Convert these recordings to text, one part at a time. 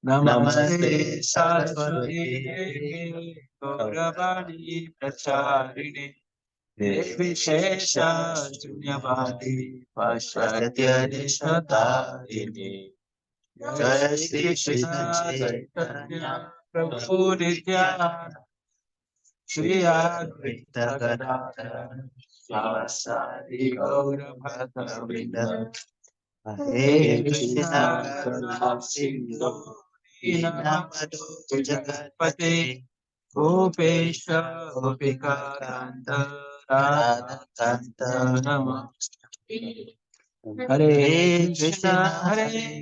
Namaste Saraswati Gauravani Pracharine Nirvishesha Shunyavadi Pashatya Nishatadini Jai Shri Krishna Chaitanya Prabhu Nityananda Shri Advaita Gadadhara Sivasadi Gaura Bhakta Vrinda Hare Krishna Karuna Sindhu Dinamado Jagatpate Gopesha Gopika Kanta Radha Kanta Namaste Hare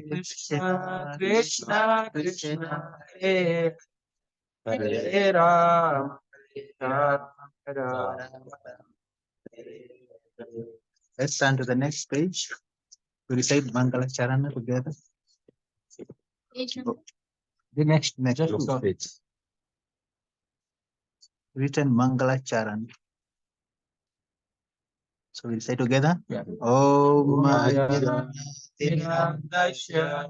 Krishna Krishna Krishna Hare Hare Ram Ram Ram. Let's turn to the next page. We recite Mangala Charana together. The next page. Written Mangala Charan. So we'll say together. Yeah. Om Maya Dinandasya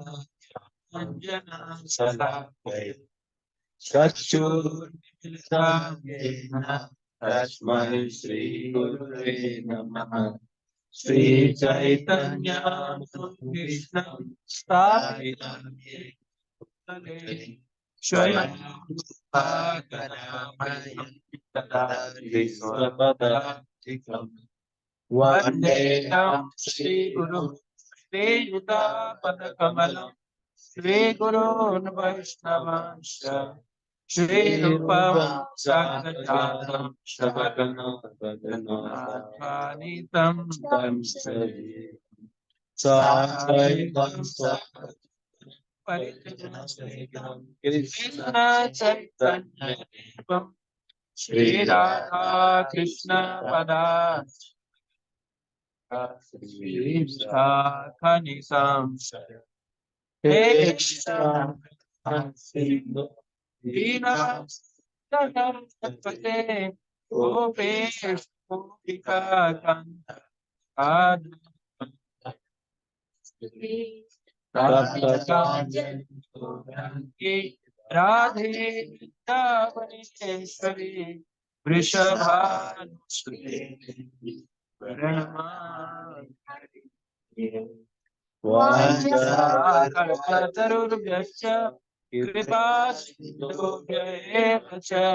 Anjana Salakaya Chachur Nilsamena Tasmai Sri Gurave Namaha Sri Chaitanya Krishna Sthavitam Swayam Bhagaramaya Tadadi Svabhadtikam Vandeham Sri Guru Sri Yuta Padakamalam Sri Guru Vaishnavansha Sri Rupa Sakatatam Shabakana Vanitam Damsari Sahaivam Paritam Krishna Chaitanya Shri Radha Krishna Pada Shri Khani Sam Hey Krishna Dina Pate Gopesh Gopika Kanta Radhe Davaneshwari Vrishabhanusude Vajakalpatarubhyascha Kripa Sindhubhya Cha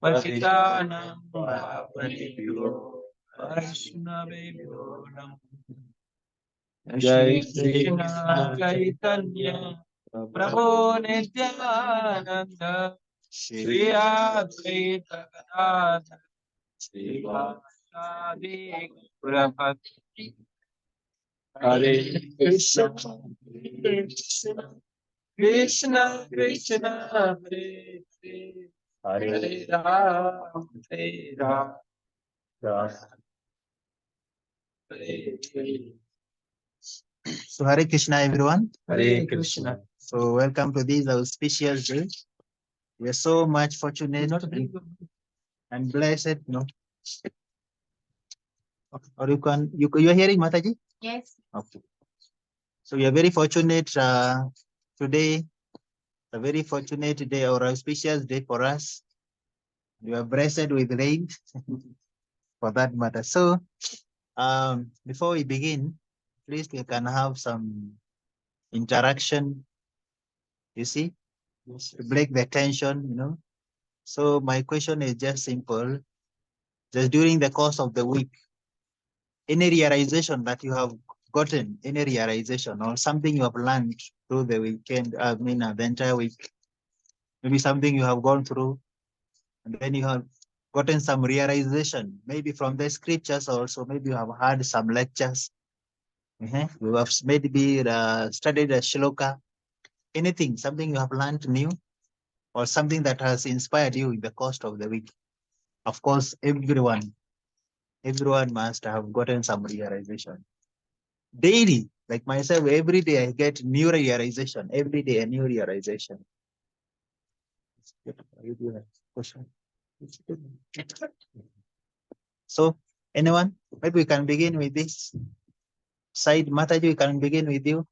Patitanam Pavanebhyo Vaishnavebhyo Namo Jai Krishna Chaitanya Prabhu Nityananda Shri Advaita Gadadhara Shri Vasadi Gaurabhakti Hare Krishna Krishna Krishna Krishna Hare Hare Hare Ram Hare Ram Ram Hare Hare. So Hare Krishna everyone. Hare Krishna. So welcome to this auspicious day. We are so much fortunate and blessed. No, or you are hearing Mataji? Yes. Okay. So we are very fortunate today. A very fortunate day or auspicious day for us. We are blessed with rain, for that matter. So before we begin, please we can have some interaction. You see, to break the tension. So my question is just simple. Just during the course of the week, any realization that you have gotten, any realization or something you have learned through the weekend, the entire week, maybe something you have gone through, and then you have gotten some realization, maybe from the scriptures also, maybe you have heard some lectures, you have maybe studied a shloka, anything, something you have learned new, or something that has inspired you in the course of the week. Of course, everyone must have gotten some realization. Daily, like myself, every day I get new realization. Every day a new realization. So, anyone? Maybe we can begin with this. side. Mataji, we can begin with you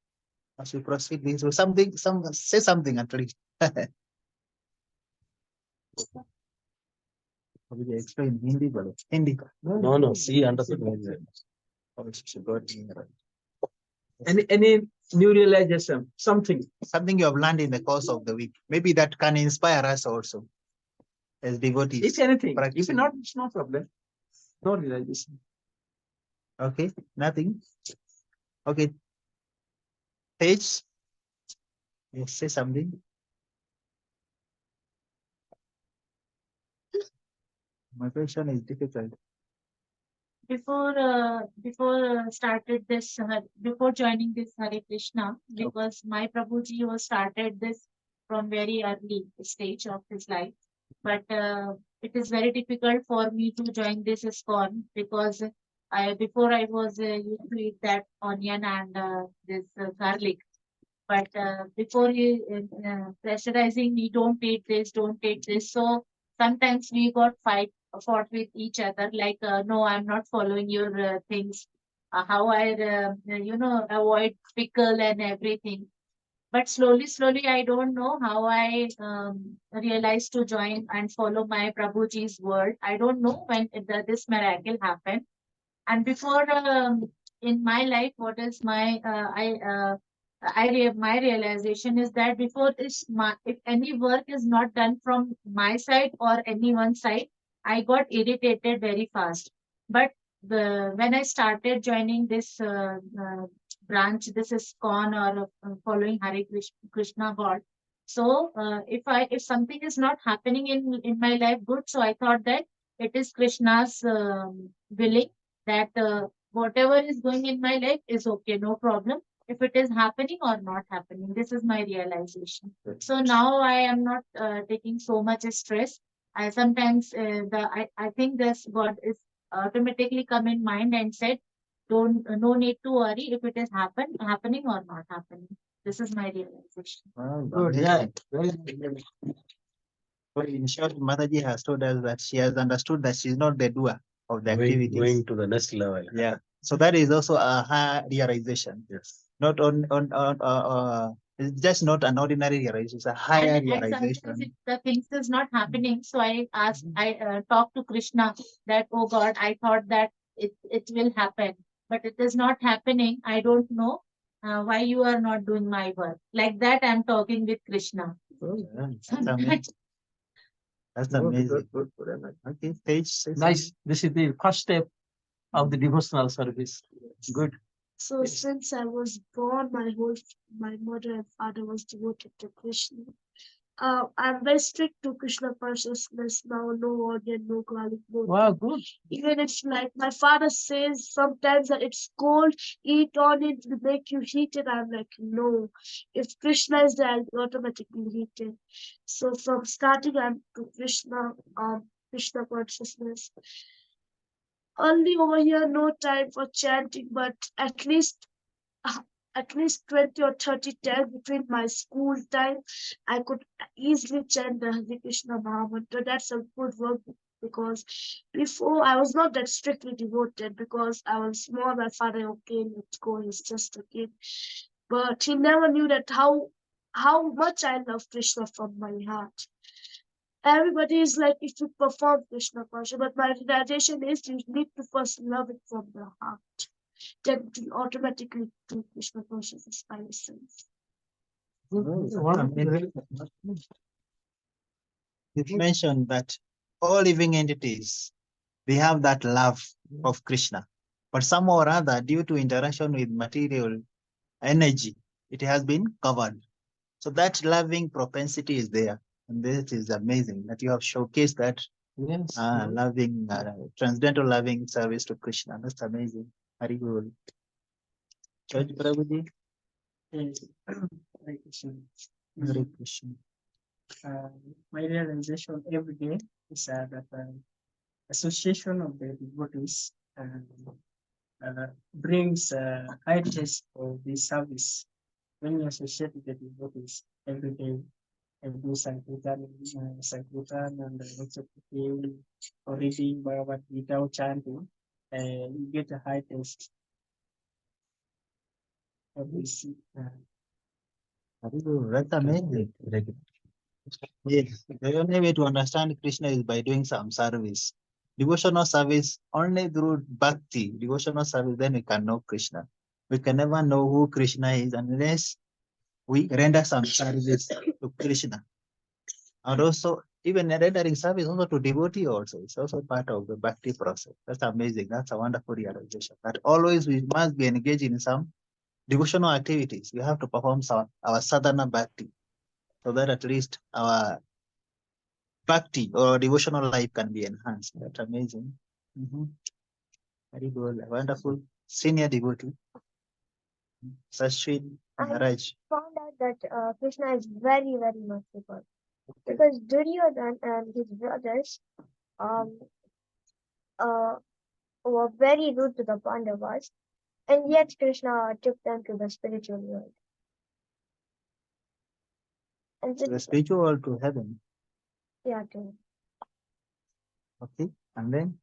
as we proceed. This something, say something at least. Explain Hindi, but Hindi. No. See, understood. Any new realization, something you have learned in the course of the week. Maybe that can inspire us also as devotees. If anything, if not, it's no problem. No realization. Okay, nothing. Okay. Page. Yes, say something. My question is difficult. Before started this before joining this Hare Krishna, because my Prabhuji was started this from very early stage of his life, but it is very difficult for me to join this ISKCON because before I was used to eat that onion and this garlic, but before he pressurizing me, don't eat this, don't eat this. So sometimes we got fought with each other, like no, I'm not following your things. How I avoid pickle and everything. But slowly, I don't know how I realized to join and follow my Prabhuji's word. I don't know when this miracle happened. And before in my life, what is my my realization is that before this, if any work is not done from my side or anyone's side, I got irritated very fast. But when I started joining this branch, this is ISKCON or following Hare Krishna God. So if something is not happening in my life good, so I thought that it is Krishna's willing that whatever is going in my life is okay, no problem. If it is happening or not happening, this is my realization. So now I am not taking so much stress. I sometimes I think this God is automatically come in mind and said, don't no need to worry if it is happening or not happening. This is my realization. Good, yeah. So in short, Mataji has told us that she has understood that she's not the doer of the activities. Going to the next level. Yeah. So that is also a high realization. Yes. Not it's just not an ordinary realization, it's a higher And sometimes realization. if the things is not happening, so I talk to Krishna that, oh God, I thought that it will happen, but it is not happening. I don't know why you are not doing my work. Like that, I'm talking with Krishna. Yeah, that's amazing. That's amazing. Good. Okay, page. Nice. This is the first step of the devotional service. Good. So since I was born, my mother and father was devoted to Krishna. I'm very strict to Krishna consciousness now. No onion, no garlic, no. Wow, good. Even if like my father says sometimes that it's cold, eat onion to make you heated. I'm like, no. If Krishna is there, I'll be automatically heated. So from starting, I'm to Krishna consciousness. Only over here, no time for chanting, but at least 20 or 30 times between my school time, I could easily chant the Hare Krishna Mahamantra. That's a good work because before I was not that strictly devoted because I was small. My father, okay, let's go, he's just a kid. But he never knew that how much I love Krishna from my heart. Everybody is like, if you perform Krishna consciousness, but my realization is you need to first love it from the heart. Then it will automatically do Krishna consciousness by yourself. You've mentioned that all living entities, they have that love of Krishna, but somehow or other, due to interaction with material energy, it has been covered. So that loving propensity is there, and this is amazing that you have showcased that. Yes. Loving, transcendental loving service to Krishna. That's amazing. Very good. Judge Prabhuji. Hare Krishna. Hare Krishna. My realization every day is that association of the devotees brings high taste for the service. When you associate with the devotees every day, and do Sankirtan and also praying or reading Bhagavad Gita or chanting, you get a high taste. every seat. That's amazing. Yes, the only way to understand Krishna is by doing some service. Devotional service, only through bhakti, devotional service, then we can know Krishna. We can never know who Krishna is unless we render some service to Krishna. And also, even rendering service also to devotee also, it's also part of the bhakti process. That's amazing. That's a wonderful realization. That always we must be engaged in some devotional activities. We have to perform our sadhana bhakti so that at least our bhakti or devotional life can be enhanced. That's amazing. Very good. Wonderful. Senior devotee. Sashwin Maharaj. Found out that Krishna is very, very merciful. Because Duryodhan and his brothers um, were very rude to the Pandavas, and yet Krishna took them to the spiritual world. And The spiritual to heaven. yeah, too. Okay. And then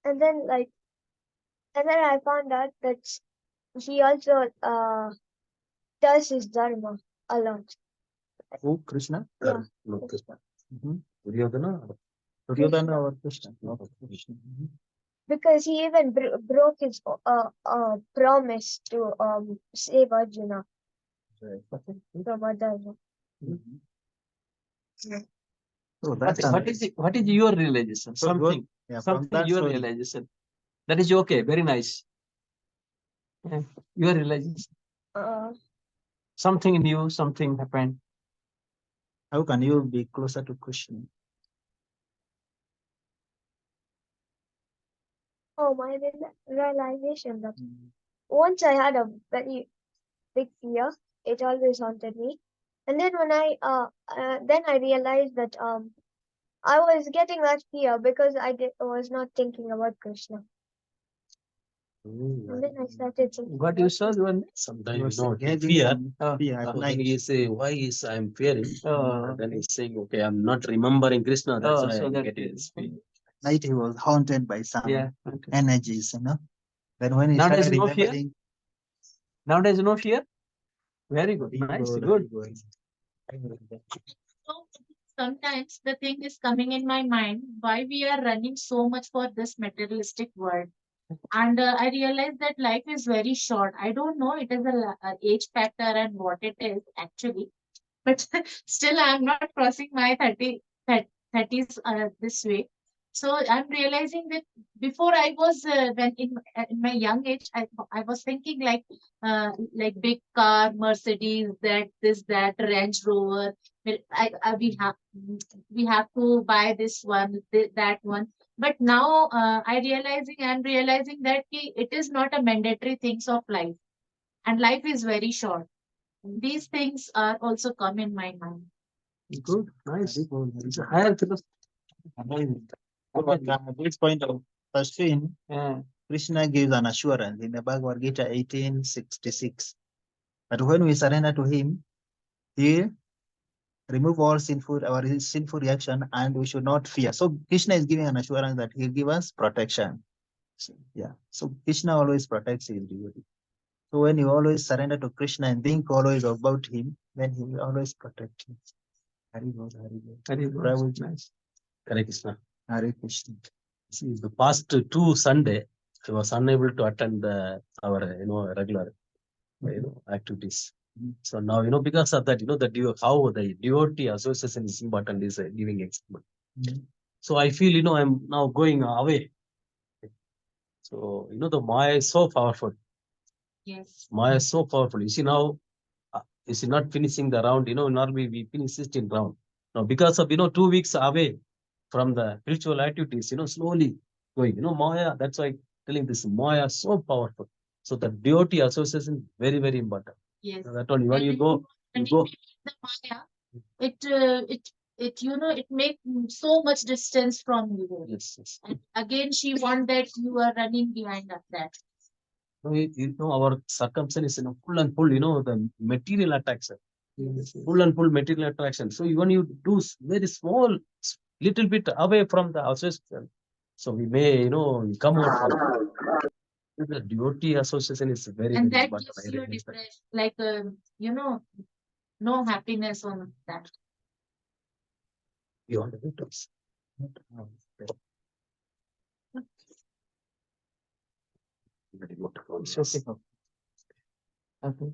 And then I found out that he also does his dharma a lot. who Krishna? Yeah. No, Krishna. Duryodhana. Duryodhana or Krishna? No, Krishna. Because he even broke his promise to save Arjuna from Adharma. So that's What is your realization? So good. Something, Yeah, from something that your story. realization. That is okay. Very nice. Yeah, your realization. Something new, something happened. How can you be closer to Krishna? Oh, my realization that once I had a very big fear. It always haunted me. And then when I realized that I was getting that fear because was not thinking about Krishna. And then I started thinking. What you saw when Sometimes you know Engaging fear. some fear at When night. he say why is I'm fearing, Oh, then he's saying okay I'm not remembering Krishna. That's why so I that get his fear. Night he was haunted by some yeah. Okay. energies, Then when he Nowadays started no fear? remembering, Nowadays no fear. Very good. Nice. Good. So sometimes the thing is coming in my mind why we are running so much for this materialistic world. And I realize that life is very short. I don't know it is a age factor and what it is actually, but still I'm not crossing my 30s this way. So I'm realizing that before I was when in my young age I was thinking like big car, Mercedes, that Range Rover. Well, we have to buy this one, that one. But now I'm realizing that it is not a mandatory things of life, and life is very short. These things are also come in my mind. Good. Nice. It's a higher philosophy. At this point of Ashwin, Yeah. Krishna gives an assurance in the Bhagavad Gita 1866 that when we surrender to him, he remove all our sinful reaction, and we should not fear. So Krishna is giving an assurance that he'll give us protection. So, yeah. So Krishna always protects his devotee. So when you always surrender to Krishna and think always about him, then he will always protect you. Hari Bol, Hari Bol. Very good. Prabhuji. Nice. Hare Krishna. Hare Krishna. See, the past 2 Sunday, I was unable to attend our regular activities. So now because of that, how the devotee association is important is giving example. So I feel I'm now going away. So the Maya is so powerful. Yes. Maya is so powerful. You see now, you see not finishing the round. Normally we finish 16 round. Now because of 2 weeks away from the spiritual activities, slowly going. Maya. That's why telling this Maya is so powerful. So the devotee association very very important. Yes. That one when you go, the Maya, it makes so much distance from you. Yes. And again, she want that you are running behind of that. Our circumstance is full and full. The material attraction, full and full material attraction. So when you do very small, little bit away from the association, so we may come out from The devotee association is very, And very that important. gives you depression, like, you know, no happiness on that. You want to do this? Very good.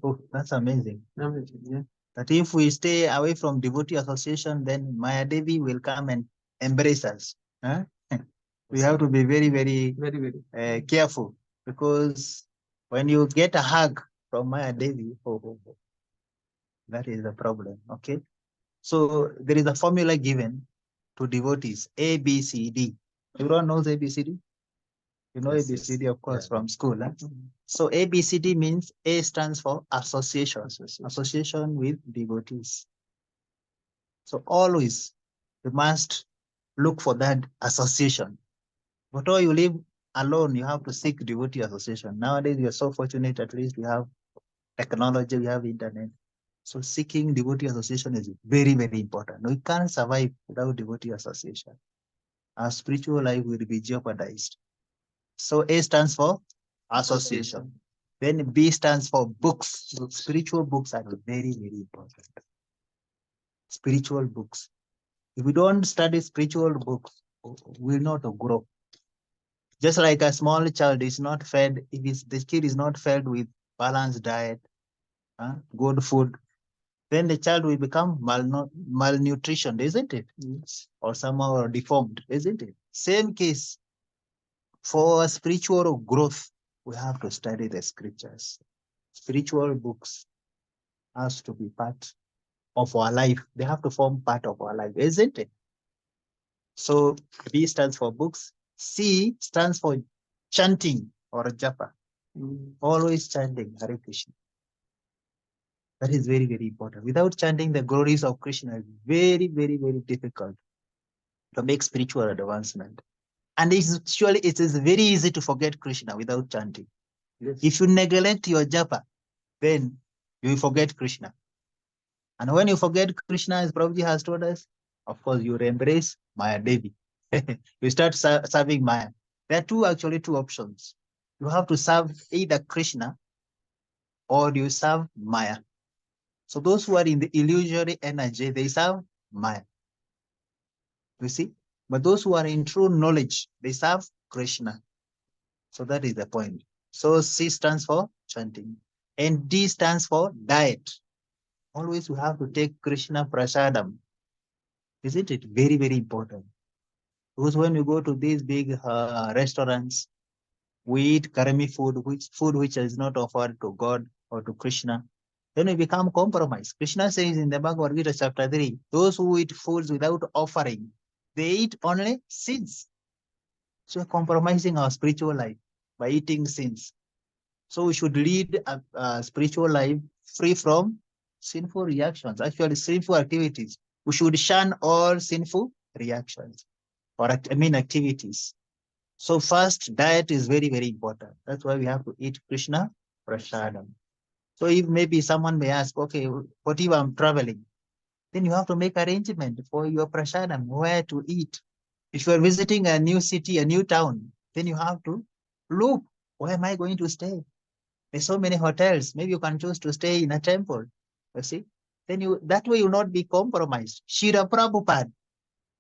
Oh, that's amazing. Yeah. That if we stay away from devotee association, then Maya Devi will come and embrace us. Huh? We have to be very, very Very, very. careful, because when you get a hug from Maya Devi, that is the problem. Okay. So there is a formula given to devotees: A, B, C, D. Everyone knows A, B, C, D? You know Yes, ABCD, yes. of course, Yeah. from school. Huh? So ABCD means A stands for association, association with devotees. So always you must look for that association. But all you live alone, you have to seek devotee association. Nowadays, we are so fortunate, at least we have technology, we have internet. So seeking devotee association is very, very important. We can't survive without devotee association. Our spiritual life will be jeopardized. So A stands for association. Then B stands for books. So spiritual books are very, very important. Spiritual books. If we don't study spiritual books, we will not grow. Just like a small child is not fed, if the kid is not fed with balanced diet, good food, then the child will become malnutrition, isn't it? Yes. Or somehow deformed, isn't it? Same case. For spiritual growth, we have to study the scriptures. Spiritual books has to be part of our life. They have to form part of our life, isn't it? So B stands for books. C stands for chanting or japa. Always chanting Hare Krishna. That is very, very important. Without chanting the glories of Krishna, it's very, very, very difficult to make spiritual advancement. And surely it is very easy to forget Krishna without chanting. Yes. If you neglect your japa, then you will forget Krishna. And when you forget Krishna, as Prabhuji has told us, of course, you will embrace Maya Devi. You start serving Maya. There are actually two options. You have to serve either Krishna or you serve Maya. So those who are in the illusory energy, they serve Maya. You see? But those who are in true knowledge, they serve Krishna. So that is the point. So C stands for chanting. And D stands for diet. Always we have to take Krishna prasadam. Isn't it very, very important? Because when you go to these big restaurants, we eat karami food, which is not offered to God or to Krishna, then we become compromised. Krishna says in the Bhagavad Gita chapter 3, those who eat foods without offering, they eat only sins. So we're compromising our spiritual life by eating sins. So we should lead a spiritual life free from sinful reactions, actually sinful activities. We should shun all sinful reactions or activities. So first, diet is very, very important. That's why we have to eat Krishna prasadam. So if maybe someone may ask, okay, what if I'm traveling? Then you have to make arrangement for your prasadam, where to eat. If you are visiting a new city, a new town, then you have to look, where am I going to stay? There's so many hotels. Maybe you can choose to stay in a temple. You see? Then that way you'll not be compromised. Shira Prabhupada,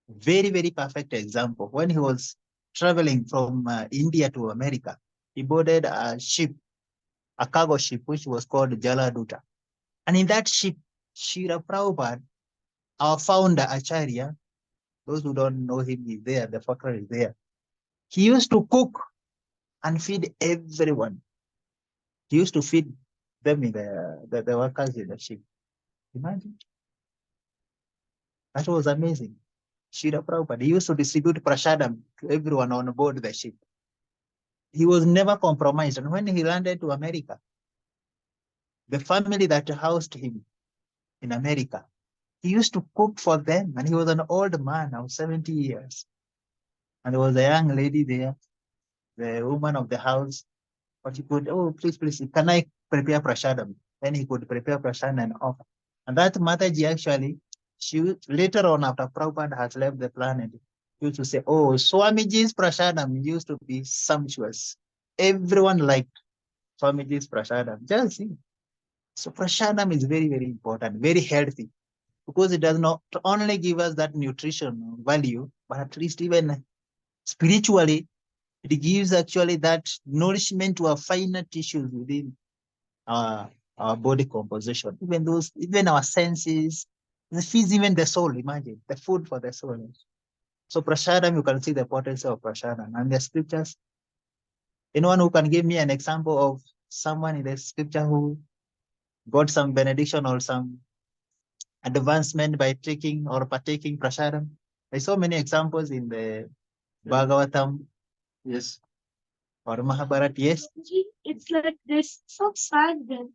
very, very perfect example. When he was traveling from India to America, he boarded a ship, a cargo ship, which was called Jaladuta. And in that ship, Shira Prabhupada, our founder, Acharya, those who don't know him, is there, the photo is there. He used to cook and feed everyone. He used to feed them in the workers in the ship. Imagine. That was amazing. Shira Prabhupada, he used to distribute prasadam to everyone on board the ship. He was never compromised. And when he landed to America, the family that housed him in America, he used to cook for them. And he was an old man, now 70 years. And there was a young lady there, the woman of the house. But he could, oh, please, can I prepare prasadam? Then he could prepare prasadam and offer. And that Mataji actually, she later on after Prabhupada has left the planet, used to say, oh, Swamiji's prasadam used to be sumptuous. everyone liked Swamiji's prasadam. Just see. So prasadam is very, very important, very healthy, because it does not only give us that nutrition value, but at least even spiritually, it gives actually that nourishment to our finer tissues within our, our body composition, even our senses, the feeds, even the soul. Imagine the food for the soul. So prasadam, you can see the potency of prasadam. And the scriptures, anyone who can give me an example of someone in the scripture who got some benediction or some advancement by taking or partaking prasadam? I saw many examples in the Bhagavatam, yes, or Mahabharata, yes. It's like this some sign then.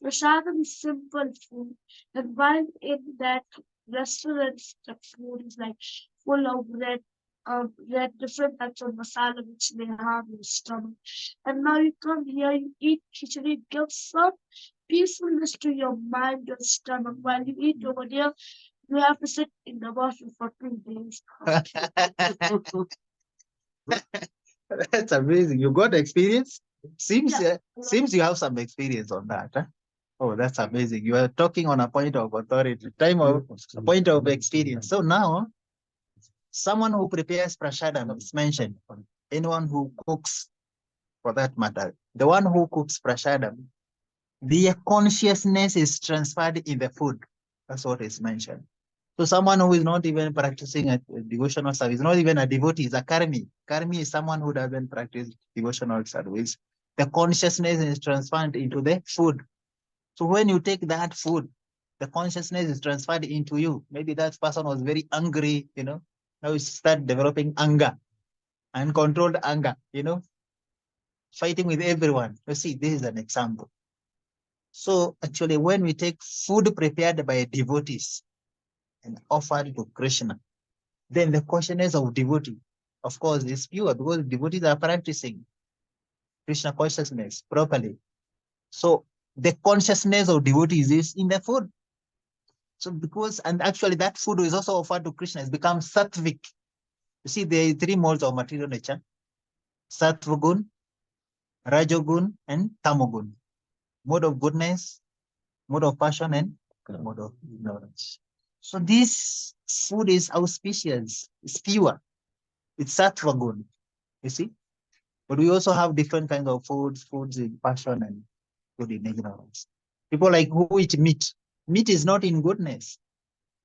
Prasadam is simple food. And while in that restaurants, the food is like full of red different types of masala which they have in your stomach. And now you come here, you eat khichdi, it gives some peacefulness to your mind, your stomach. While you eat over there, you have to sit in the washroom for 2 days. That's amazing. You got experience? Seems Yeah. seems you have some experience on that. Huh? Oh, that's amazing. You are talking on a point of authority, a point of experience. So now, someone who prepares prasadam is mentioned. Anyone who cooks, for that matter, the one who cooks prasadam, their consciousness is transferred in the food. That's what is mentioned. So someone who is not even practicing a devotional service, not even a devotee, is a karmi. Karmi is someone who doesn't practice devotional service. The consciousness is transferred into the food. So when you take that food, the consciousness is transferred into you. Maybe that person was very angry, now you start developing anger, uncontrolled anger, fighting with everyone. You see, this is an example. So actually, when we take food prepared by devotees and offered to Krishna, then the consciousness of devotee, of course, is pure, because devotees are practicing Krishna consciousness properly. So the consciousness of devotees is in the food. So and actually that food is also offered to Krishna, it's become sattvic. You see, there are 3 modes of material nature: sattvagun, rajogun, and tamogun. Mode of goodness, mode of passion, and mode of ignorance. So this food is auspicious, it's pure, it's sattvagun, you see. But we also have different kinds of foods in passion and food in ignorance. People like who eat meat. Meat is not in goodness.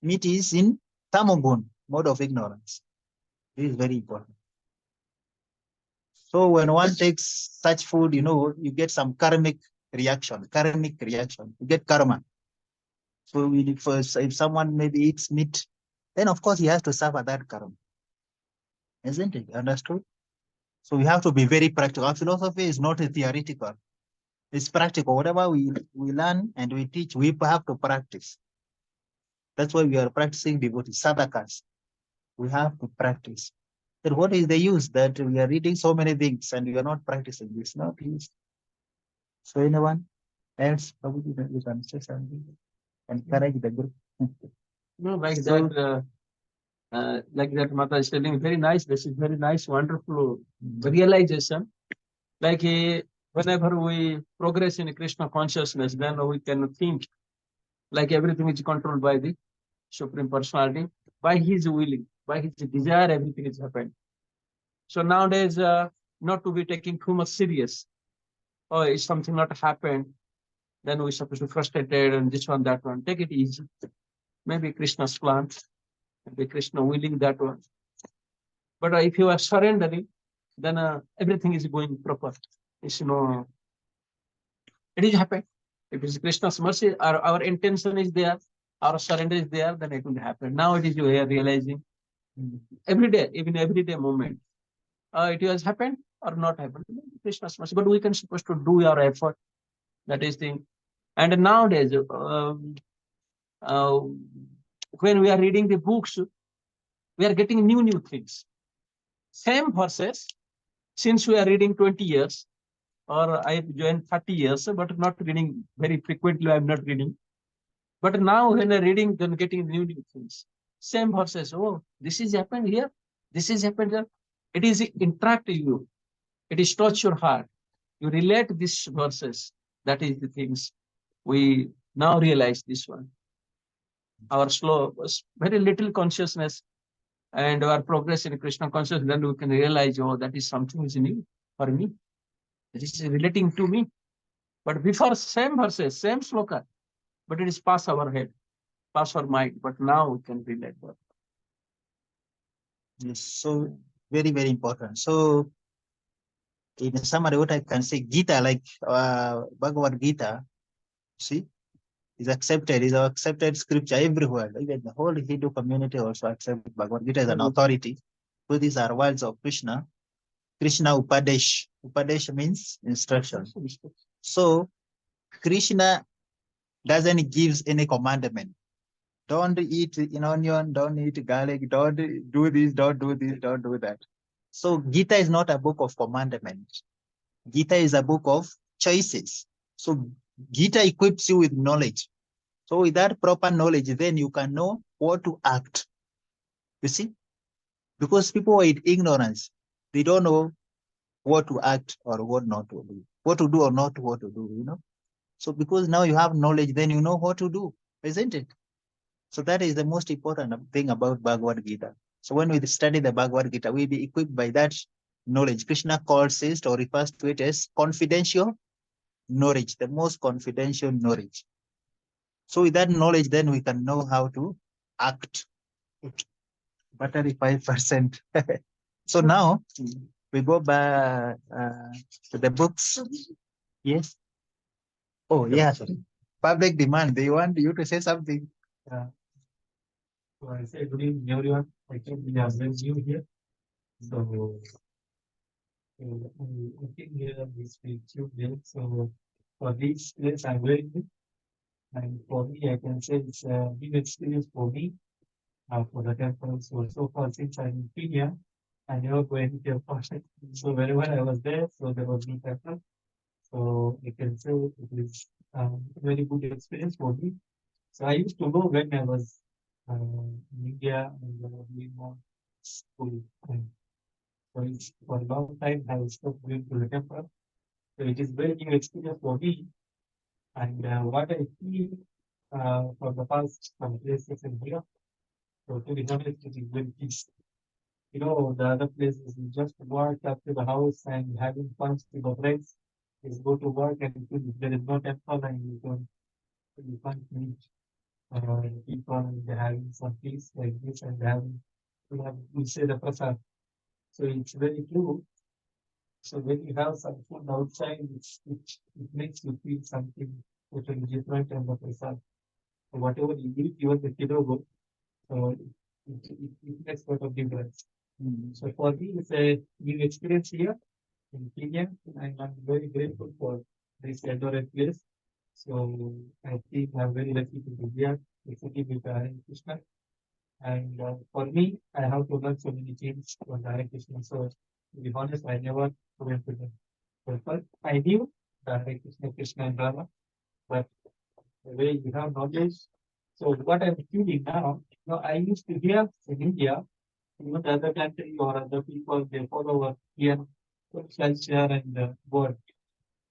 Meat is in tamogun, mode of ignorance. This is very important. So when one takes such food, you get some karmic reaction. You get karma. So if someone maybe eats meat, then of course he has to suffer that karma. Isn't it? Understood? So we have to be very practical. Our philosophy is not theoretical. It's practical. Whatever we learn and we teach, we have to practice. That's why we are practicing devotee sadhakas. We have to practice. Then what is the use that we are reading so many things and we are not practicing? It's not use. So anyone else, Prabhuji, you can say something. Encourage the group. No, like that Mata is telling, very nice. This is very nice, wonderful realization. Like whenever we progress in Krishna consciousness, then we can think like everything is controlled by the Supreme Personality, by His willing, by His desire, everything is happening. So nowadays, not to be taking too much serious. Oh, if something not happened, then we're supposed to be frustrated and this one, that one. Take it easy. Maybe Krishna's plan, maybe Krishna willing that one. But if you are surrendering, then everything is going proper. It's it is happen. If it's Krishna's mercy, our intention is there, our surrender is there, then it will happen. Now it is you are realizing every day, even everyday moment. It has happened or not happened. Krishna's mercy. But we can supposed to do our effort. That is thing. And nowadays, when we are reading the books, we are getting new things. Same verses, since we are reading 20 years, or I joined 30 years, but not reading very frequently, I'm not reading. But now when I'm reading, then getting new things. Same verses, oh, this is happened here, this is happened there. It is interact you, it is touch your heart. you relate these verses. That is the things we now realize this one. Our slow, very little consciousness and our progress in Krishna consciousness, then we can realize, oh, that is something is new for me. It is relating to me. But before, same verses, same sloka, but it is past our head, past our mind. But now we can relate that. Yes, so very, very important. So in summary, what I can say, Gita, like Bhagavad Gita, see, is accepted, is accepted scripture everywhere. Even the whole Hindu community also accepts Bhagavad Gita as an authority. So these are words of Krishna. Krishna Upadesh. Upadesh means instruction. So Krishna doesn't give any commandment. Don't eat an onion, don't eat garlic, don't do this, don't do this, don't do that. So Gita is not a book of commandment. Gita is a book of choices. So Gita equips you with knowledge. So with that proper knowledge, then you can know what to act. You see? Because people with ignorance, they don't know what to act or what not to do. What to do or not what to do, you know? So because now you have knowledge, then you know what to do, isn't it? So that is the most important thing about Bhagavad Gita. So when we study the Bhagavad Gita, we'll be equipped by that knowledge. Krishna calls it or refers to it as confidential knowledge, the most confidential knowledge. So with that knowledge, then we can know how to act. Battery 5%. So now we go back to the books. Yes. Oh, yeah. Public demand. They want you to say something. So I say good evening, everyone. I think we are very new here. So I think here this week Tuesday. So for this place, I'm very good. And for me, I can say it's a new experience for me for the temple. So far since I'm in Priya, I never go any temple. So wherever I was there, so there was no temple. So I can say it is a very good experience for me. So I used to go when I was in India and doing more school. And so it's for a long time I stopped going to the temple. So it is very new experience for me. And what I feel for the past some places in here, so to be honest, it is very peaceful. You know, the other places you just walk up to the house and having fun with the friends. Is go to work and if there is no temple and you can't meet people and they're having some peace like this and having we say the prasad. So it's very true. So when you have some food outside, it makes you feel something totally different than the prasad. So whatever you eat, even the kidogo, so it makes a lot of difference. So for me, it's a new experience here in Kenya, and I'm very grateful for this adored place. So I think I'm very lucky to be here, sitting with Hare Krishna. And for me, I have to learn so many things from Hare Krishna. So to be honest, I never went to the temple. I knew the Hare Krishna, Krishna and Rama, but the way you have knowledge. So what I'm feeling now, you know, I used to hear in India, even the other country or other people, they follow our Indian culture and word.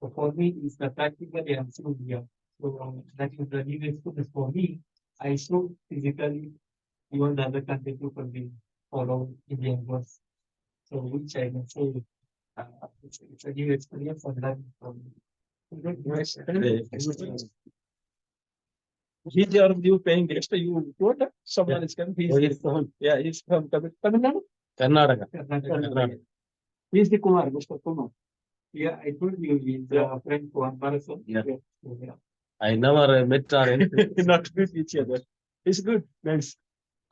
So for me, it's the practically I'm still here. So that is the new experience for me. I saw physically even the other country people will follow Indian words. So which I can say uh, it's a new experience and learning from me. He's your new paying extra. You told that someone is coming. He's from Tamil Nadu. Karnataka. Karnataka. He's the Kumar, Mr. Kumar. Yeah, I told you he's a friend for Amarasan. Yeah. Yeah. I never met or anything. Not with each other. It's good. Nice.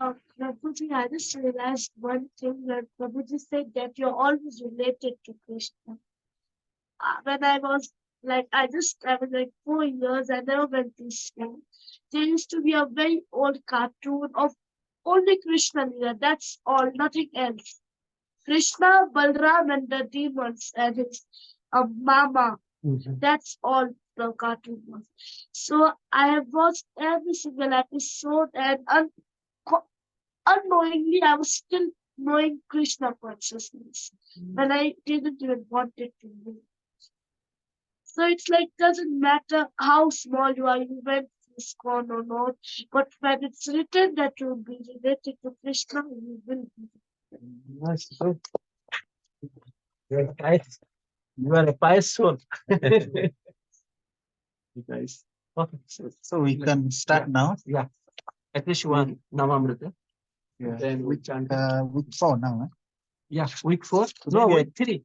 Prabhuji, I just realized one thing that Prabhuji said that you're always related to Krishna. When I was I was like 4 years, I never went to school. There used to be a very old cartoon of only Krishna Leela. That's all, nothing else. Krishna, Balram, and the demons and his mama. That's all the cartoon was. So I have watched every single episode, and unknowingly I was still knowing Krishna consciousness when I didn't even want it to be. So it's like doesn't matter how small you are, even if it's gone or not. But when it's written that you will be related to Krishna, you will be. That's good. You are pious. You are a pious soul. Nice. Okay. So we can start now. Yeah. At least one Namamrita. Yeah. Then we chant. Week 4 now. Yeah, week 4. So No, maybe week 3.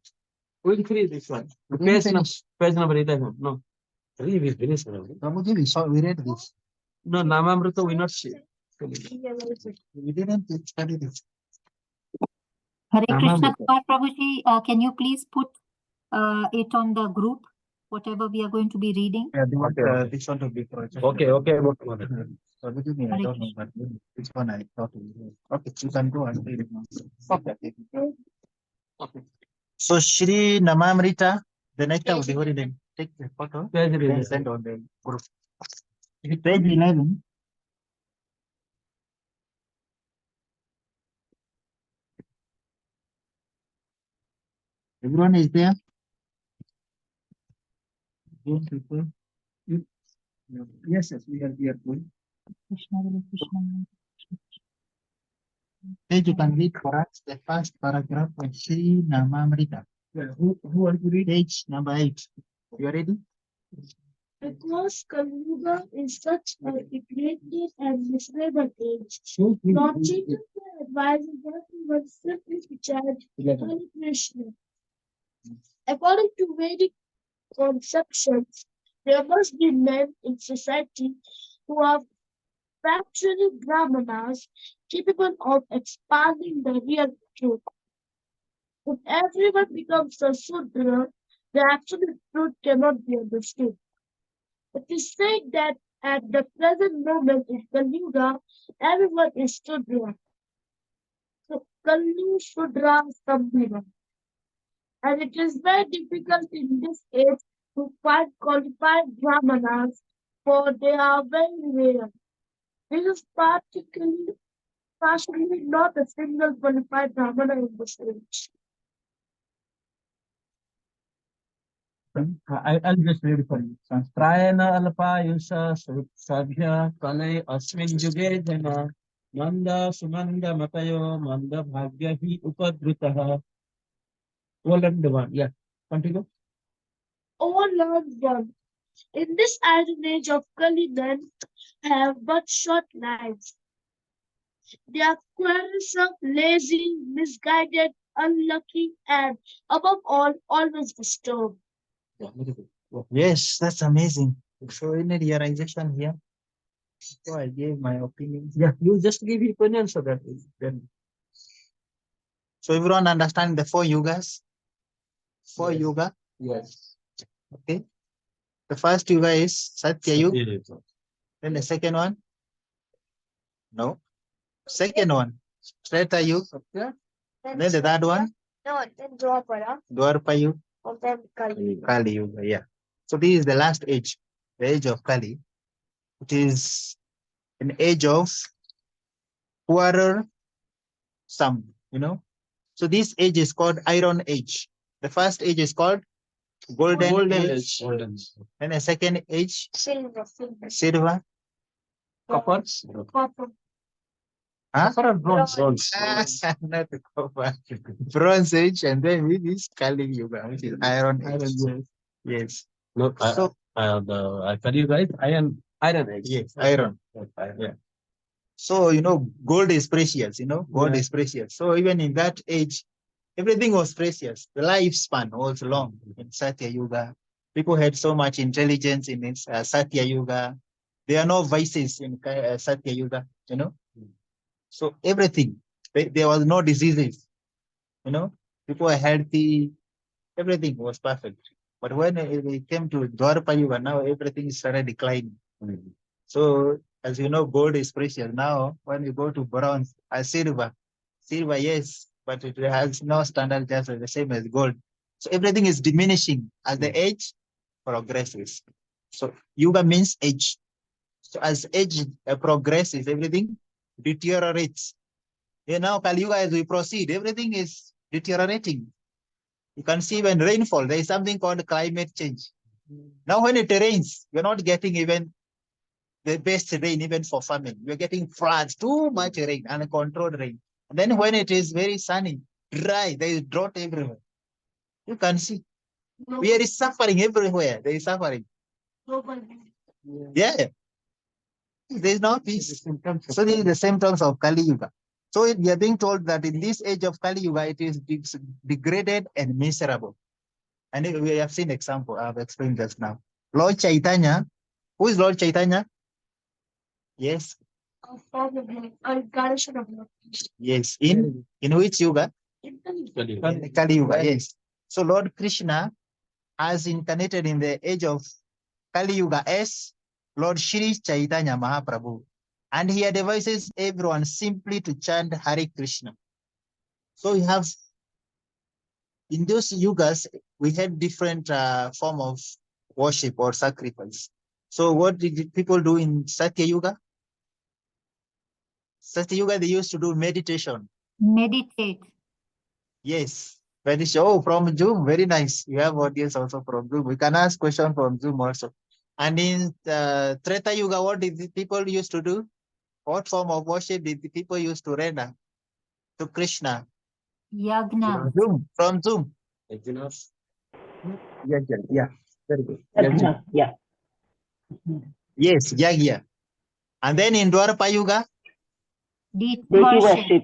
Week 3 this one. we didn't finish. Page number 11. No. 3 we finished already. Prabhuji, we read this. No, Namamrita we not see. We didn't study this. Hare Krishna, Namamrita. Kumar Prabhuji, can you please put it on the group, whatever we are going to be reading? Yeah, they want Okay. this one to be projected. Okay. Prabhuji, I Hare don't know, but this one I thought. Okay, you can go and read it now. Okay. Okay. So Shri Namamrita, the next time we will take the photo Page and 11. send on the group. Page 11. Everyone is there? Yes, we are here. Krishna, Hare Krishna. Page you can read for us the first paragraph of Shri Namamrita. Who want to read? Page number 8. You are ready? Because Kali Yuga is such a degraded and miserable age, Lord Chaitanya advises everyone simply to chant Hare Krishna. According to Vedic conceptions, there must be men in society who are factually brahmanas capable of expanding the real truth. If everyone becomes a Sudra, the absolute truth cannot be understood. It is said that at the present moment in Kali Yuga, everyone is Sudra. So Kalu Sudra Sambhava. And it is very difficult in this age to find qualified brahmanas, for they are very rare. This is partially not a single qualified brahmana in this age. I'll just read it for you. Prayana alpayusha sadhya kale asmin juge jana manda sumanda matayo manda bhagya hi upadritaha. Volume 1. Yeah. Continue. All learned one. In this iron age of Kali, men have but short lives. They are quarrelsome, lazy, misguided, unlucky, and above all, always disturbed. Yeah, very good. Yeah. Yes, that's amazing. So any realization here? So I gave my opinion. Yeah, you just give your opinion so that then. So everyone understand the 4 yugas? 4 Yes. yuga. Yes. Okay. The first yuga is Satya Yuga. Then the second one? No. Second one, Treta Yuga. Then the third one? No, then Dwapara, Dwarpa Yuga. and then Kali. Kali Yuga, yeah. So this is the last age, the age of Kali. It is an age of quarrel, some, So this age is called Iron Age. The first age is called Golden Age. Then the second age, Silver. Silver. Copper. Copper. Huh? Copper or bronze? Not the copper. Bronze Age, and then with this Kali Yuga, which is Iron Age. Yes. No, So I tell you guys, iron age. yes, iron. Yeah. So gold is precious. Gold is precious. So even in that age, everything was precious. The lifespan was long in Satya Yuga. People had so much intelligence in this Satya Yuga. There are no vices in Satya Yuga. So everything, there was no diseases. People were healthy. Everything was perfect. But when it came to Dwarpa Yuga, now everything started declining. So, as you know, gold is precious. Now, when you go to bronze, silver, yes, but it has no standard just the same as gold. So everything is diminishing as the age progresses. So Yuga means age. So as age progresses, everything deteriorates. Now, Kali Yuga, as we proceed, everything is deteriorating. You can see when rainfall, there is something called climate change. Now, when it rains, you're not getting even the best rain, even for farming. You're getting floods, too much rain, uncontrolled rain. And then when it is very sunny, dry, there is drought everywhere. You can see. We are suffering everywhere. There is suffering. Yeah. There is no peace. So this is the symptoms of Kali Yuga. So we are being told that in this age of Kali Yuga, it is degraded and miserable. And we have seen example. I've explained just now. Lord Chaitanya. Who is Lord Chaitanya? Yes. Yes. In which Yuga? In the Kali Yuga. Yes. So Lord Krishna has incarnated in the age of Kali Yuga as Lord Shri Chaitanya Mahaprabhu. And he advises everyone simply to chant Hare Krishna. So we have, in those yugas, we had different form of worship or sacrifice. So what did people do in Satya Yuga? Satya Yuga, they used to do meditation. Meditate. Yes. Meditation. Oh, from Zoom, very nice. You have audience also from Zoom. We can ask questions from Zoom also. And in Treta Yuga, what did the people used to do? What form of worship did the people used to render to Krishna? Yagna. Zoom, from Zoom. Yeah, very good. Yeah. Yes, Yagya. And then in Dwarapa Yuga, Deity Deity worship. worship.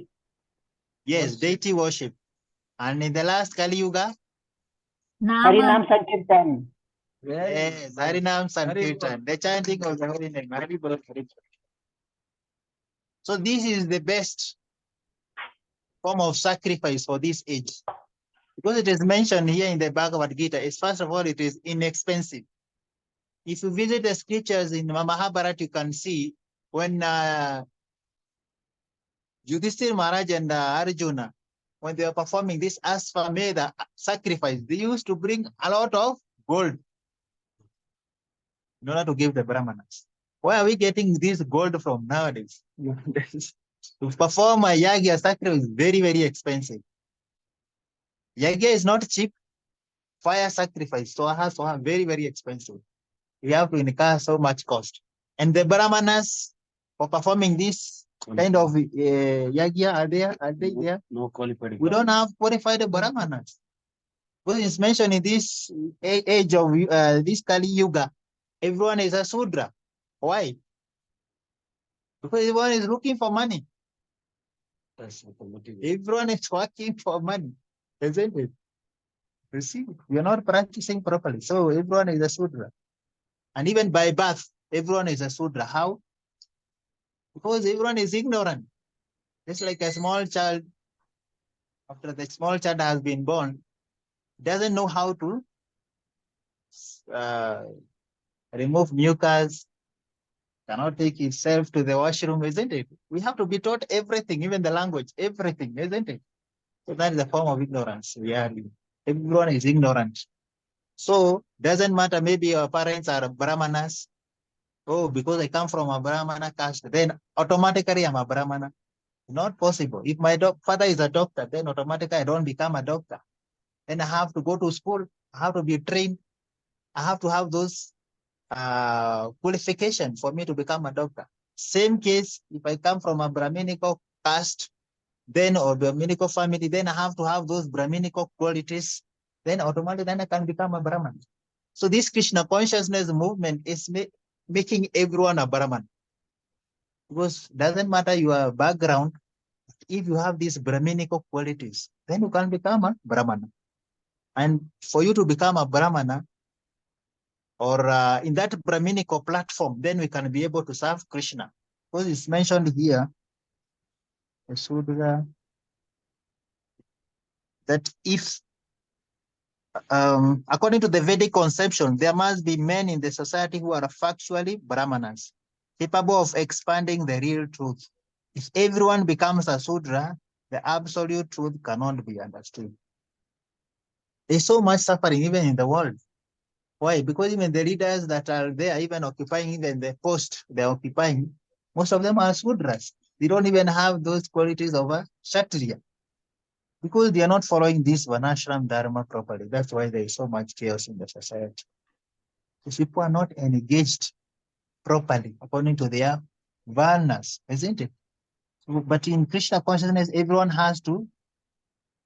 yes, deity worship. And in the last Kali Yuga, Nama. Harinam Sankirtan. yes, Harinam Sankirtan, the chanting of the holy name. Hari Bol, Hari Bol. So this is the best form of sacrifice for this age. Because it is mentioned here in the Bhagavad Gita, is first of all, it is inexpensive. If you visit the scriptures in Mahabharata, you can see when Yudhishthira Maharaj and Arjuna, when they were performing this Asvamedha sacrifice, they used to bring a lot of gold in order to give the Brahmanas. Where are we getting this gold from nowadays? To perform a Yagya sacrifice is very, very expensive. Yagya is not cheap. Fire sacrifice, so has very, very expensive. We have to incur so much cost. And the Brahmanas for performing this kind of Yagya, are they there? No qualified. We don't have qualified Brahmanas. Because it's mentioned in this age of this Kali Yuga, everyone is a Sudra. Why? Because everyone is looking for money. Everyone is working for money, isn't it? You see, we are not practicing properly. So everyone is a Sudra. And even by birth, everyone is a Sudra. How? Because everyone is ignorant. Just like a small child, after the small child has been born, doesn't know how to remove mucus, cannot take itself to the washroom, isn't it? We have to be taught everything, even the language, everything, isn't it? So that is a form of ignorance. Everyone is ignorant. So doesn't matter, maybe our parents are Brahmanas. Oh, because I come from a Brahmana caste, then automatically I'm a Brahmana. Not possible. If my father is a doctor, then automatically I don't become a doctor. Then I have to go to school. I have to be trained. I have to have those qualification for me to become a doctor. Same case, if I come from a Brahminical caste, then or Brahminical family, then I have to have those Brahminical qualities. Then automatically, then I can become a Brahman. So this Krishna consciousness movement is making everyone a Brahman. Because doesn't matter your background, if you have these Brahminical qualities, then you can become a Brahmana. And for you to become a Brahmana, or in that Brahminical platform, then we can be able to serve Krishna. Because it's mentioned here, that if, according to the Vedic conception, there must be men in the society who are factually Brahmanas, capable of expanding the real truth. If everyone becomes a Sudra, the absolute truth cannot be understood. There's so much suffering even in the world. Why? Because even the leaders that are there, even occupying even the post they're occupying, most of them are Sudras. They don't even have those qualities of a Kshatriya. Because they are not following this Varnashram Dharma properly. That's why there is so much chaos in the society. If people are not engaged properly according to their varnas, isn't it? But in Krishna consciousness, everyone has to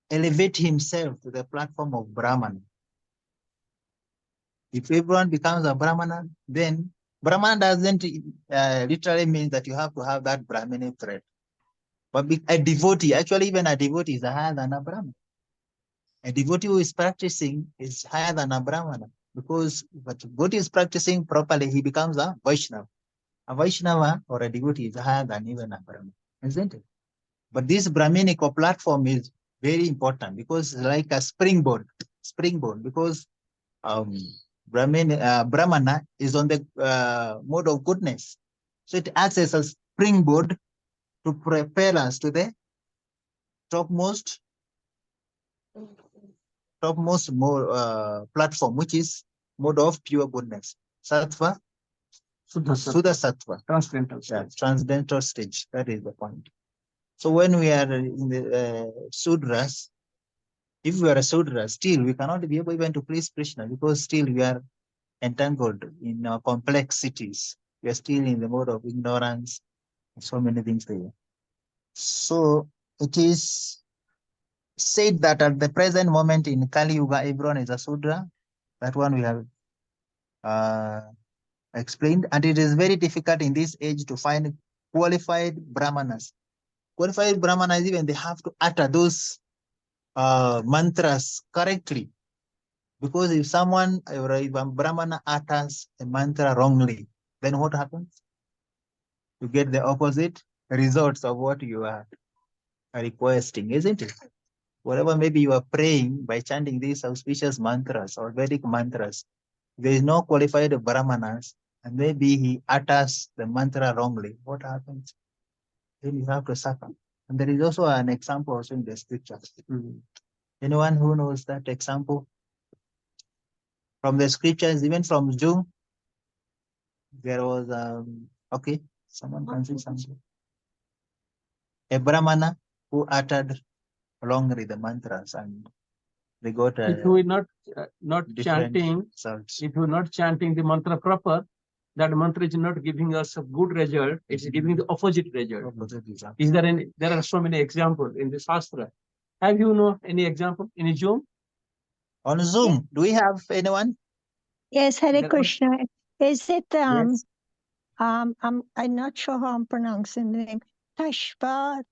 elevate himself to the platform of Brahman. If everyone becomes a Brahmana, then Brahmana doesn't literally mean that you have to have that Brahminic thread. But a devotee, actually even a devotee is higher than a Brahmana. A devotee who is practicing is higher than a Brahmana, because if a devotee is practicing properly, he becomes a Vaishnava. A Vaishnava or a devotee is higher than even a Brahmana, isn't it? But this Brahminic platform is very important because it's like a springboard, because Brahmana is on the mode of goodness. So it acts as a springboard to propel us to the topmost platform, which is mode of pure goodness. Sattva, Suddha Sattva. Transcendental stage. Yeah, transcendental stage. That is the point. So when we are in the Sudras, if we are a Sudra, still we cannot be able even to please Krishna, because still we are entangled in complexities. We are still in the mode of ignorance, so many things there. So it is said that at the present moment in Kali Yuga, everyone is a Sudra. That one we have explained. And it is very difficult in this age to find qualified Brahmanas. Qualified Brahmanas, even they have to utter those mantras correctly. Because if someone, or if a Brahmana utters a mantra wrongly, then what happens? You get the opposite results of what you are requesting, isn't it? Whatever maybe you are praying by chanting these auspicious mantras or Vedic mantras, there is no qualified Brahmanas, and maybe he utters the mantra wrongly, what happens? Then you have to suffer. And there is also an example also in the scriptures. Anyone who knows that example from the scriptures, even from June, there was okay, someone can say something. A Brahmana who uttered wrongly the mantras, and they got if you are not different chanting, results. if you are not chanting the mantra proper, that mantra is not giving us a good result. It's giving the opposite result. Is there any? There are so many examples in the Shastra. Have you know any example in Zoom? On Zoom, do we have anyone? Yes, Hare There are- Krishna. Is it Yes. I'm not sure how I'm pronouncing the name. Tashva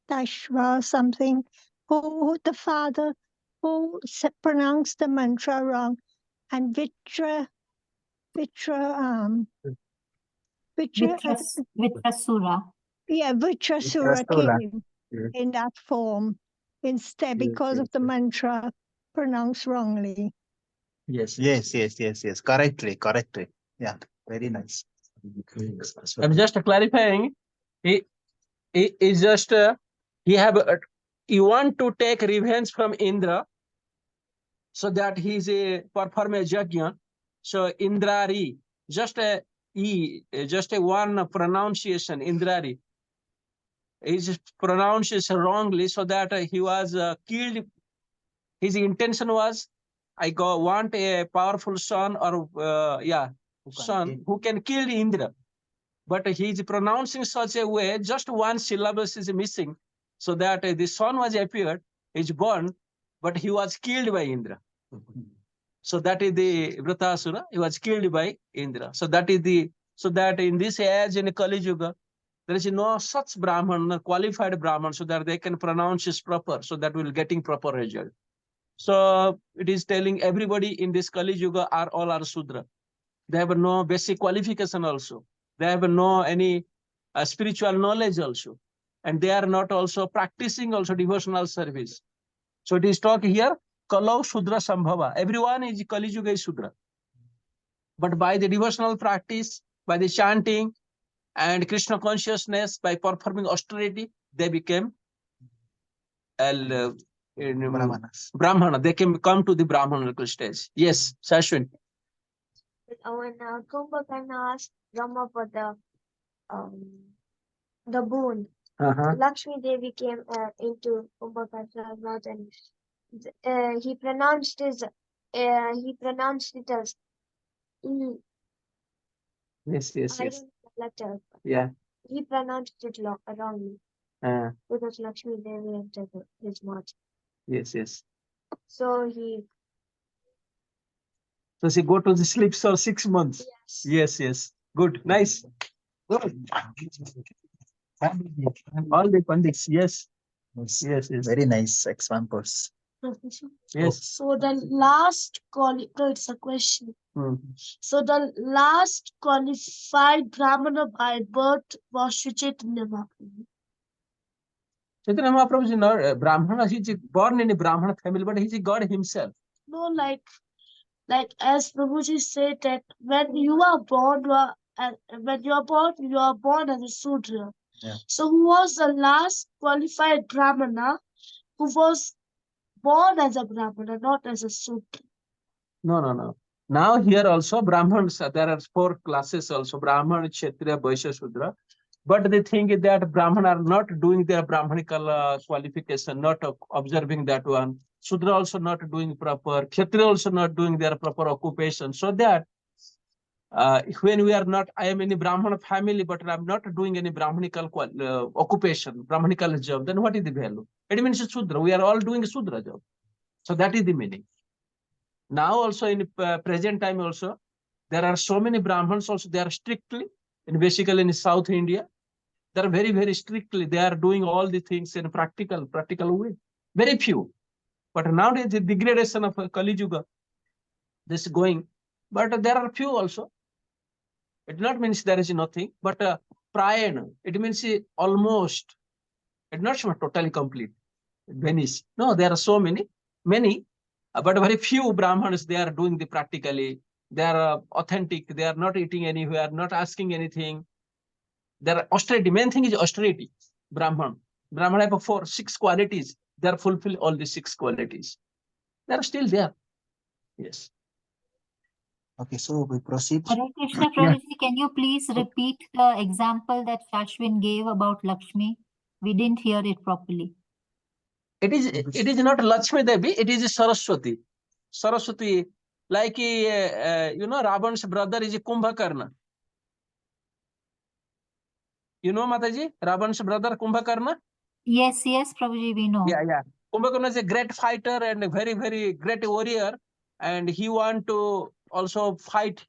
something. Who the father who pronounced the mantra wrong, and Vitra Vitrasura. yeah, Vitrasura Vitrasura. came Yes. in that form instead Yes, because of yes, the yes. mantra pronounced wrongly. Yes. Yes. Correctly. Yeah, very nice. I'm just clarifying. He is just he want to take revenge from Indra, so that he's a perform a yajna. So Indrari, just a one pronunciation, Indrari, is pronounced wrongly, so that he was killed. His intention was, I want a powerful son, or son who can kill Indra. But he is pronouncing such a way, just one syllable is missing, so that the son was appeared, is born, but he was killed by Indra. So that is the Vritasura. He was killed by Indra. So that in this age in Kali Yuga, there is no such Brahman, qualified Brahman, so that they can pronounce this proper, so that will getting proper result. So it is telling everybody in this Kali Yuga all are Sudra. They have no basic qualification also. They have no any spiritual knowledge also. And they are not also practicing also devotional service. So it is talk here, Kalau Sudra Sambhava. Everyone is Kali Yuga is Sudra. But by the devotional practice, by the chanting and Krishna consciousness, by performing austerity, they became Brahmana. They can come to the Brahmana stage. Yes, Sashwin. When Kumbhakarna asked Brahma for the boon, Lakshmi Devi came into Kumbhakarna's mouth, and he pronounced it as Yes, yes, I yes. don't know the letter. Yeah. He pronounced it wrongly because Lakshmi Devi entered his mouth. Yes, yes. So he, So she go to the sleep for 6 months. yes. Yes, yes. Good. Nice. Good. All the pandits. Yes. Yes. Yes, yes. Very nice examples. Yes. So the last no, it's a question. Hmm. So the last qualified Brahmana by birth was Sri Chaitanya Mahaprabhu. Chaitanya Mahaprabhu is not Brahmana. He's born in a Brahmana family, but he's a God himself. No, like as Prabhuji said that when you are born, you are born as a Sudra. Yeah. So who was the last qualified Brahmana who was born as a Brahmana, not as a Sudra? No. Now here also Brahmans, there are 4 classes also, Brahman, Kshatriya, Vaishya, Shudra. But the thing is that Brahman are not doing their Brahmanical qualification, not observing that one. Shudra also not doing proper, Kshatriya also not doing their proper occupation. So that when we are not, I am in a Brahmana family, but I'm not doing any Brahmanical occupation, Brahmanical job, then what is the value? It means Shudra. We are all doing a Shudra job. So that is the meaning. Now also in present time also, there are so many Brahmins also, they are strictly, and basically in South India, they are very, very strictly, they are doing all the things in a practical way. Very few. But nowadays the degradation of Kali Yuga, this is going, but there are few also. It not means there is nothing, but Prayana, it means almost, it not totally complete, vanish. No, there are so many, but very few Brahmins, they are doing the practically, they are authentic, they are not eating anywhere, not asking anything. There are austerity, main thing is austerity. Brahman have 6 qualities, they are fulfill all the 6 qualities. They are still there. Yes. Okay, so we proceed. Hare Krishna, Yeah. Prabhuji, can you please repeat the example that Shashwin gave about Lakshmi? We didn't hear it properly. It is not Lakshmi Devi, it is Saraswati. Saraswati, like Ravan's brother is Kumbhakarna. You know, Mataji, Ravan's brother Kumbhakarna? Yes, Prabhuji, we know. Yeah. Kumbhakarna is a great fighter and a very, very great warrior. And he want to also fight,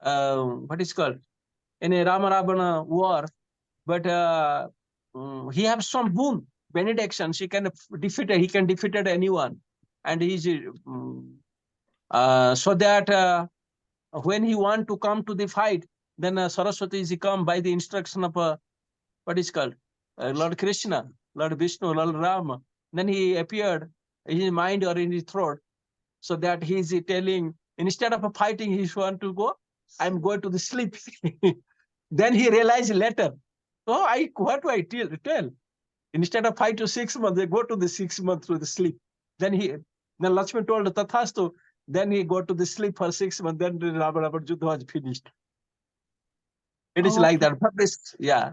what is called, in a Rama Ravana war. But he has some boon, benedictions. He can defeat anyone. And he's, so that when he want to come to the fight, then Saraswati is come by the instruction of what is called Lord Krishna, Lord Vishnu, Lord Rama. Then he appeared in his mind or in his throat, so that he is telling, instead of fighting, he want to go, I'm going to the sleep. Then he realized later, what do I tell? Instead of 5 to 6 months, they go to the 6 months to the sleep. Then Lakshman told Tathastu. Then he go to the sleep for 6 months. Then the Ravana Juddha was finished. It is like that. But this, yeah.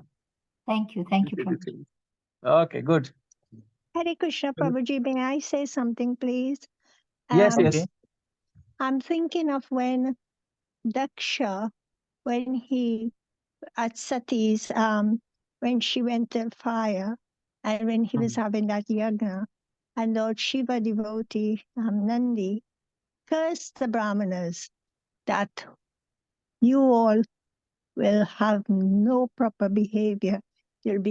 Thank you, Prabhuji. Okay, good. Hare Krishna, Prabhuji, may I say something, please? Yes. I'm thinking of when Daksha, when he, at Sati's, when she went to fire, and when he was having that yagna, and Lord Shiva devotee, Nandi, cursed the Brahmanas that you all will have no proper behavior. You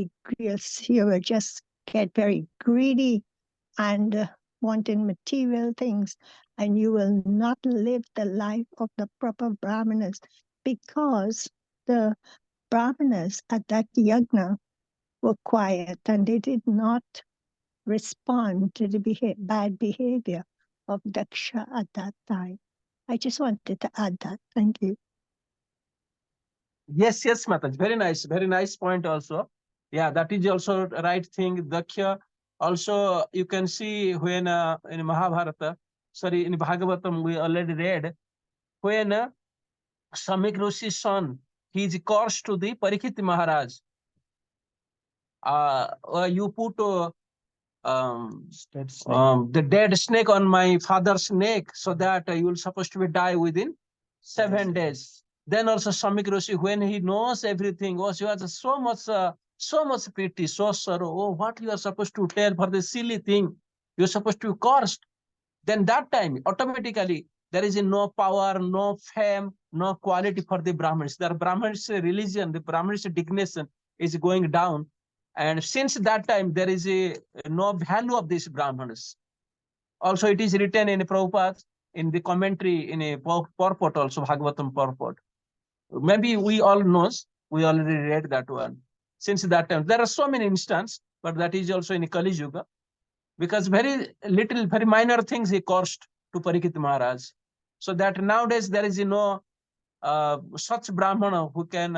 will just get very greedy and wanting material things, and you will not live the life of the proper Brahmanas, because the Brahmanas at that yagna were quiet and they did not respond to the bad behavior of Daksha at that time. I just wanted to add that. Thank you. Yes, Mataji. Very nice point also. Yeah, that is also right thing. Daksha, also you can see when in Mahabharata, in Bhagavatam, we already read, when Samik Rishi's son, he is cursed to the Parikshit Maharaj. You put the dead snake on my father's neck, so that you will supposed to be die within 7 days. Then also Samik Roshi, when he knows everything, oh, she has so much pity, so sorrow. Oh, what you are supposed to tell for the silly thing? You're supposed to be cursed. Then that time, automatically, there is no power, no fame, no quality for the Brahmins. The Brahmins' religion, the Brahmins' dignity is going down. And since that time, there is no value of these Brahmins. Also, it is written in Prabhupada, in the commentary, in a purport also, Bhagavatam purport. Maybe we all knows, we already read that one. Since that time, there are so many instances, but that is also in Kali Yuga, because very little, very minor things he cursed to Parikshit Maharaj. So that nowadays there is such Brahmana who can,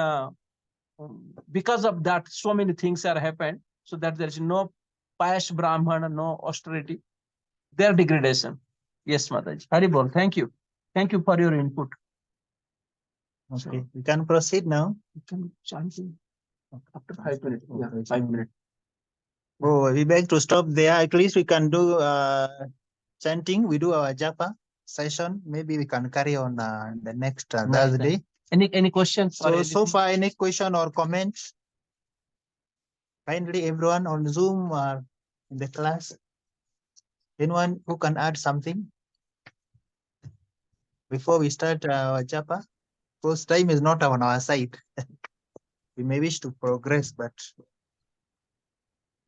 because of that, so many things are happened, so that there is no pious Brahmana, no austerity, their degradation. Yes, Mataji. Haribol, thank you. Thank you for your input. Okay, we can proceed now. You can chant after 5 minutes. Yeah, 5 minutes. Oh, we beg to stop there. At least we can do chanting. We do our japa session. Maybe we can carry on the next Thursday. Any questions? So far, any question or comments? Kindly, everyone on Zoom or in the class, anyone who can add something before we start our japa? Because time is not on our side. We may wish to progress, but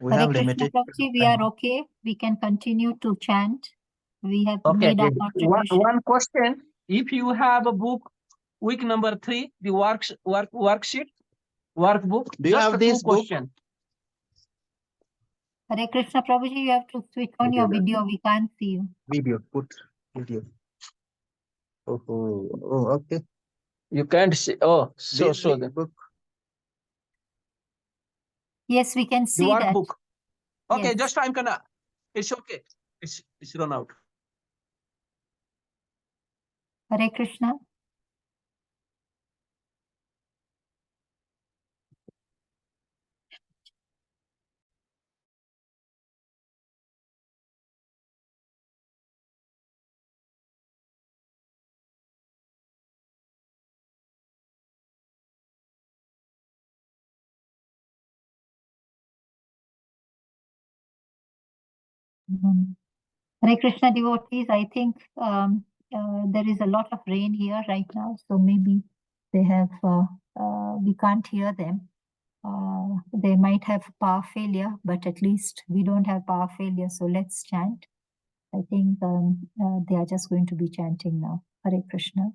we Hare have Krishna limited Prabhuji, we time. are okay. We can continue to chant. We have Okay. made our contribution. One question. If you have a book, week number 3, the worksheet, workbook. Do you have this book? Question. Hare Krishna Prabhuji, you have to switch on your video. We can't see you. Video, put video. Oh, okay. You can't see. Oh, This book. Yes, we can the see that. workbook. Okay, Yes. just I'm gonna. It's okay. It's run out. Hare Krishna. Hare Krishna devotees, I think there is a lot of rain here right now, so maybe they have, we can't hear them. They might have power failure, but at least we don't have power failure, so let's chant. I think they are just going to be chanting now. Hare Krishna.